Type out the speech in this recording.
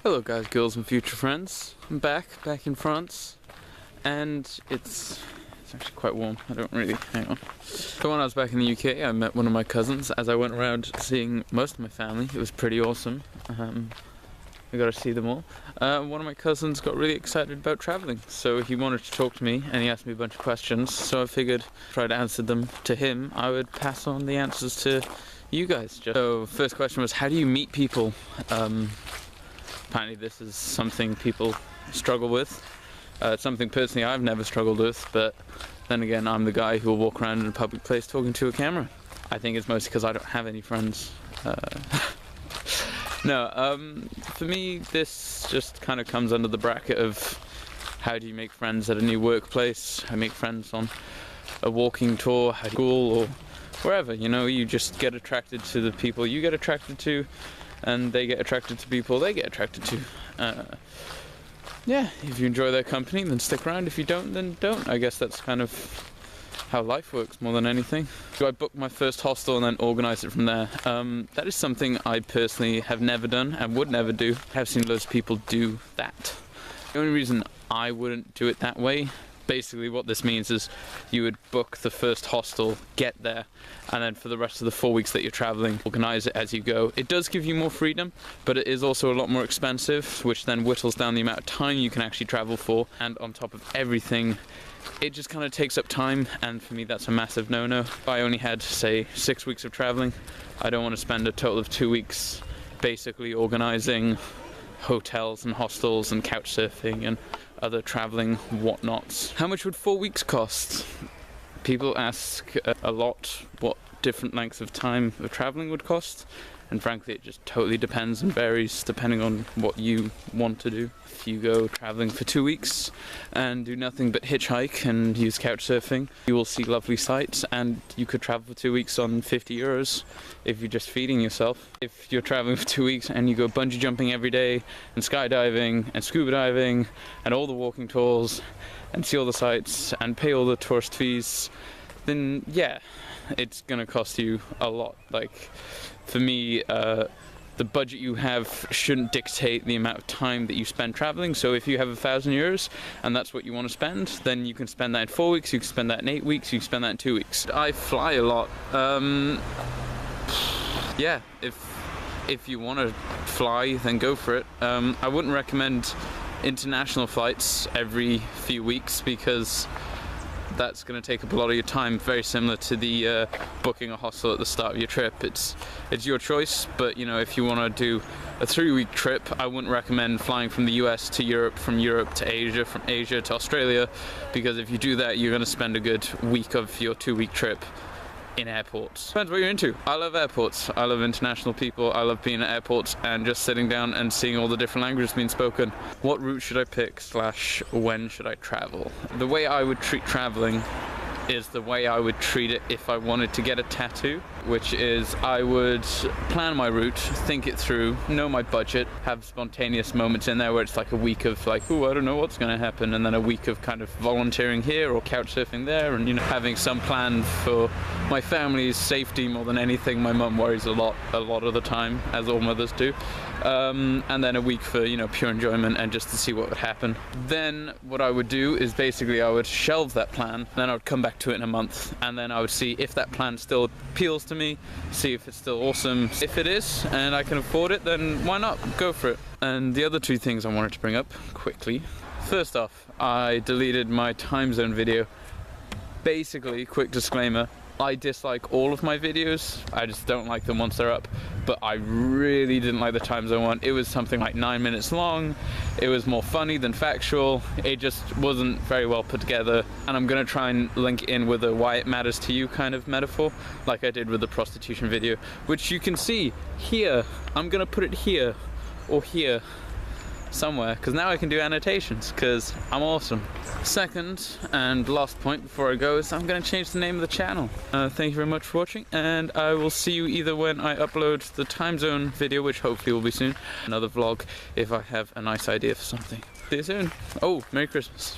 Hello guys, girls and future friends. I'm back in France, and it's actually quite warm. I don't really, hang on. So when I was back in the UK, I met one of my cousins as I went around seeing most of my family. It was pretty awesome. I got to see them all. One of my cousins got really excited about traveling, so he wanted to talk to me and he asked me a bunch of questions, so I figured if I'd answered them to him, I would pass on the answers to you guys. So first question was, how do you meet people? Apparently this is something people struggle with. It's something personally I've never struggled with, but then again, I'm the guy who will walk around in a public place talking to a camera. I think it's mostly because I don't have any friends. For me, this just kind of comes under the bracket of how do you make friends at a new workplace, how do you make friends on a walking tour, at school, or wherever, you know, you just get attracted to the people you get attracted to, and they get attracted to people they get attracted to. Yeah, if you enjoy their company, then stick around. If you don't, then don't. I guess that's kind of how life works more than anything. So I booked my first hostel and then organised it from there. That is something I personally have never done and would never do. I have seen loads of people do that. The only reason I wouldn't do it that way, basically what this means is you would book the first hostel, get there, and then for the rest of the 4 weeks that you're traveling, organize it as you go. It does give you more freedom, but it is also a lot more expensive, which then whittles down the amount of time you can actually travel for. And on top of everything, it just kind of takes up time, and for me that's a massive no-no. If I only had, say, 6 weeks of traveling, I don't want to spend a total of 2 weeks basically organizing hotels and hostels and couch surfing and other traveling whatnots. How much would 4 weeks cost? People ask a lot what different lengths of time of traveling would cost, and frankly it just totally depends and varies depending on what you want to do. If you go traveling for 2 weeks and do nothing but hitchhike and use couch surfing, you will see lovely sights, and you could travel for 2 weeks on 50 euros if you're just feeding yourself. If you're traveling for 2 weeks and you go bungee jumping every day and skydiving and scuba diving and all the walking tours and see all the sights and pay all the tourist fees, then yeah, it's gonna cost you a lot. Like, for me, the budget you have shouldn't dictate the amount of time that you spend traveling. So if you have 1,000 euros and that's what you want to spend, then you can spend that in 4 weeks, you can spend that in 8 weeks, you can spend that in 2 weeks. I fly a lot. Yeah, if you want to fly, then go for it. I wouldn't recommend international flights every few weeks because that's going to take up a lot of your time, very similar to the booking a hostel at the start of your trip. It's your choice, but you know, if you want to do a 3-week trip, I wouldn't recommend flying from the US to Europe, from Europe to Asia, from Asia to Australia, because if you do that, you're going to spend a good week of your 2-week trip in airports. Depends what you're into. I love airports. I love international people. I love being at airports and just sitting down and seeing all the different languages being spoken. What route should I pick / when should I travel? The way I would treat traveling is the way I would treat it if I wanted to get a tattoo, which is I would plan my route, think it through, know my budget, have spontaneous moments in there where it's like a week of like, oh, I don't know what's going to happen, and then a week of kind of volunteering here or couch surfing there, and you know, having some plan for my family's safety more than anything. My mum worries a lot of the time, as all mothers do. And then a week for, you know, pure enjoyment and just to see what would happen. Then what I would do is basically I would shelve that plan, then I would come back to it in a month, and then I would see if that plan still appeals to me, see if it's still awesome. If it is and I can afford it, then why not go for it? And the other two things I wanted to bring up quickly. First off, I deleted my time zone video. Basically, quick disclaimer, I dislike all of my videos. I just don't like them once they're up, but I really didn't like the time zone one. It was something like 9 minutes long. It was more funny than factual. It just wasn't very well put together, and I'm gonna try and link in with a why it matters to you kind of metaphor, like I did with the prostitution video, which you can see here. I'm gonna put it here or here somewhere, because now I can do annotations, because I'm awesome. Second and last point before I go is I'm going to change the name of the channel. Thank you very much for watching, and I will see you either when I upload the time zone video, which hopefully will be soon, another vlog if I have a nice idea for something. See you soon. Oh, Merry Christmas.